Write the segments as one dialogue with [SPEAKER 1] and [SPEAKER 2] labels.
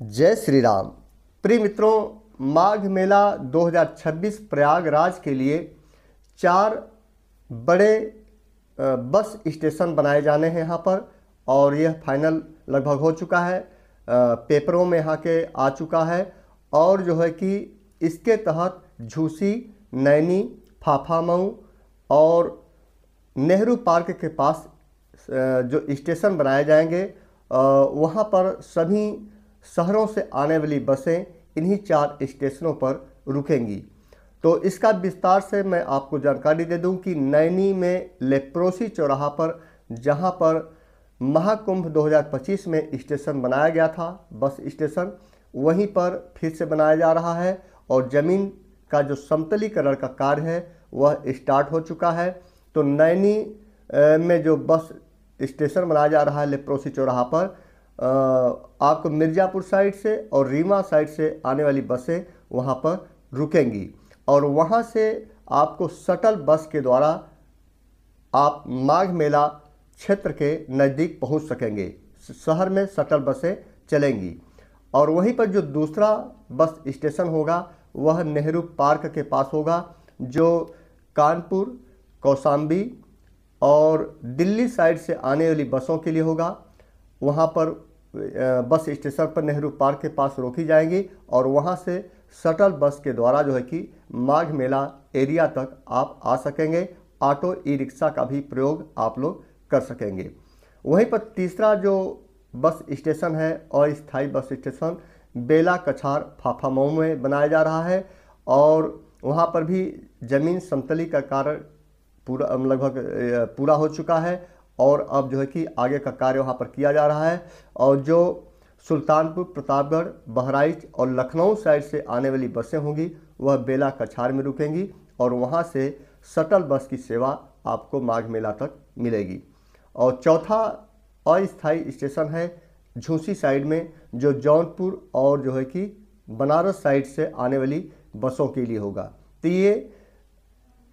[SPEAKER 1] जय श्री राम। प्रिय मित्रों, माघ मेला 2026 प्रयागराज के लिए 4 बड़े बस स्टेशन बनाए जाने हैं यहाँ पर, और यह फाइनल लगभग हो चुका है। पेपरों में यहाँ के आ चुका है, और जो है कि इसके तहत झूसी, नैनी, फाफामऊ और नेहरू पार्क के पास जो स्टेशन बनाए जाएंगे, वहाँ पर सभी शहरों से आने वाली बसें इन्हीं 4 स्टेशनों पर रुकेंगी। तो इसका विस्तार से मैं आपको जानकारी दे दूं कि नैनी में लेप्रोसी चौराहा पर, जहां पर महाकुंभ 2025 में स्टेशन बनाया गया था, बस स्टेशन, वहीं पर फिर से बनाया जा रहा है, और ज़मीन का जो समतलीकरण का कार्य है वह स्टार्ट हो चुका है। तो नैनी में जो बस स्टेशन बनाया जा रहा है लेप्रोसी चौराहा पर, आपको मिर्ज़ापुर साइड से और रीवा साइड से आने वाली बसें वहां पर रुकेंगी, और वहां से आपको शटल बस के द्वारा आप माघ मेला क्षेत्र के नज़दीक पहुंच सकेंगे। शहर में शटल बसें चलेंगी, और वहीं पर जो दूसरा बस स्टेशन होगा वह नेहरू पार्क के पास होगा, जो कानपुर, कौशाम्बी और दिल्ली साइड से आने वाली बसों के लिए होगा। वहाँ पर बस स्टेशन पर नेहरू पार्क के पास रोकी जाएंगी, और वहाँ से शटल बस के द्वारा जो है कि माघ मेला एरिया तक आप आ सकेंगे। ऑटो, ई रिक्शा का भी प्रयोग आप लोग कर सकेंगे। वहीं पर तीसरा जो बस स्टेशन है, अस्थायी बस स्टेशन, बेला कछार फाफामऊ में बनाया जा रहा है, और वहाँ पर भी ज़मीन समतली का कार्य लगभग पूरा हो चुका है, और अब जो है कि आगे का कार्य वहाँ पर किया जा रहा है। और जो सुल्तानपुर, प्रतापगढ़, बहराइच और लखनऊ साइड से आने वाली बसें होंगी वह बेला कछार में रुकेंगी, और वहाँ से शटल बस की सेवा आपको माघ मेला तक मिलेगी। और चौथा अस्थायी स्टेशन है झूसी साइड में, जो जौनपुर और जो है कि बनारस साइड से आने वाली बसों के लिए होगा। तो ये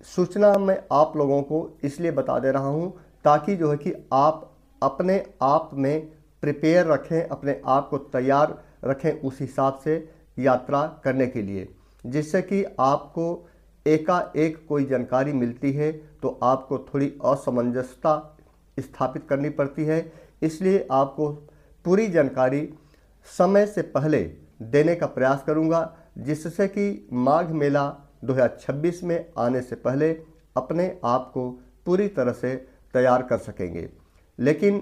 [SPEAKER 1] सूचना मैं आप लोगों को इसलिए बता दे रहा हूँ ताकि जो है कि आप अपने आप में प्रिपेयर रखें, अपने आप को तैयार रखें उस हिसाब से यात्रा करने के लिए, जिससे कि आपको एकाएक कोई जानकारी मिलती है तो आपको थोड़ी असमंजसता स्थापित करनी पड़ती है। इसलिए आपको पूरी जानकारी समय से पहले देने का प्रयास करूंगा, जिससे कि माघ मेला 2026 में आने से पहले अपने आप को पूरी तरह से तैयार कर सकेंगे। लेकिन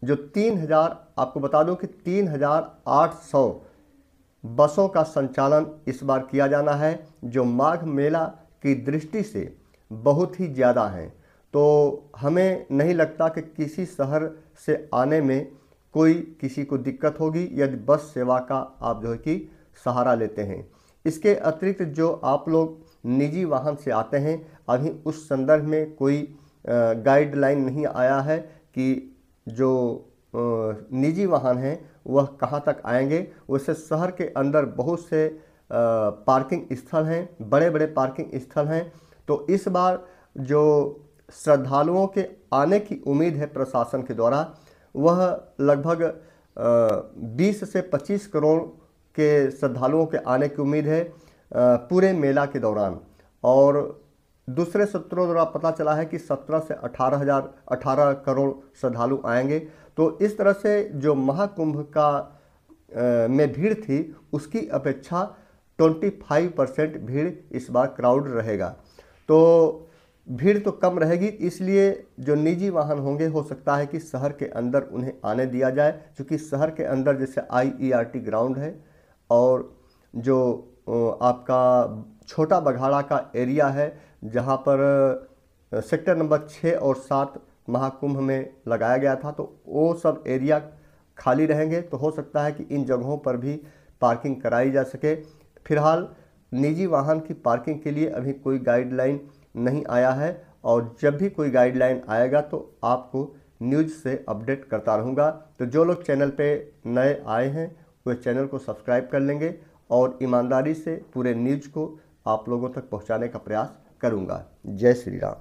[SPEAKER 1] जो 3000, आपको बता दूं कि 3800 बसों का संचालन इस बार किया जाना है, जो माघ मेला की दृष्टि से बहुत ही ज़्यादा हैं। तो हमें नहीं लगता कि किसी शहर से आने में कोई किसी को दिक्कत होगी यदि बस सेवा का आप जो है कि सहारा लेते हैं। इसके अतिरिक्त जो आप लोग निजी वाहन से आते हैं, अभी उस संदर्भ में कोई गाइडलाइन नहीं आया है कि जो निजी वाहन हैं वह कहां तक आएंगे। वैसे शहर के अंदर बहुत से पार्किंग स्थल हैं, बड़े बड़े पार्किंग स्थल हैं। तो इस बार जो श्रद्धालुओं के आने की उम्मीद है प्रशासन के द्वारा, वह लगभग 20 से 25 करोड़ के श्रद्धालुओं के आने की उम्मीद है पूरे मेला के दौरान। और दूसरे सूत्रों द्वारा पता चला है कि 17 से 18 करोड़ श्रद्धालु आएंगे। तो इस तरह से जो महाकुंभ का में भीड़ थी उसकी अपेक्षा 25% भीड़ इस बार क्राउड रहेगा। तो भीड़ तो कम रहेगी, इसलिए जो निजी वाहन होंगे हो सकता है कि शहर के अंदर उन्हें आने दिया जाए, क्योंकि शहर के अंदर जैसे IERT ग्राउंड है, और जो आपका छोटा बघाड़ा का एरिया है जहां पर सेक्टर नंबर 6 और 7 महाकुंभ में लगाया गया था, तो वो सब एरिया खाली रहेंगे। तो हो सकता है कि इन जगहों पर भी पार्किंग कराई जा सके। फिलहाल निजी वाहन की पार्किंग के लिए अभी कोई गाइडलाइन नहीं आया है, और जब भी कोई गाइडलाइन आएगा तो आपको न्यूज़ से अपडेट करता रहूँगा। तो जो लोग चैनल पे नए आए हैं वे चैनल को सब्सक्राइब कर लेंगे, और ईमानदारी से पूरे न्यूज़ को आप लोगों तक पहुंचाने का प्रयास करूंगा। जय श्री राम।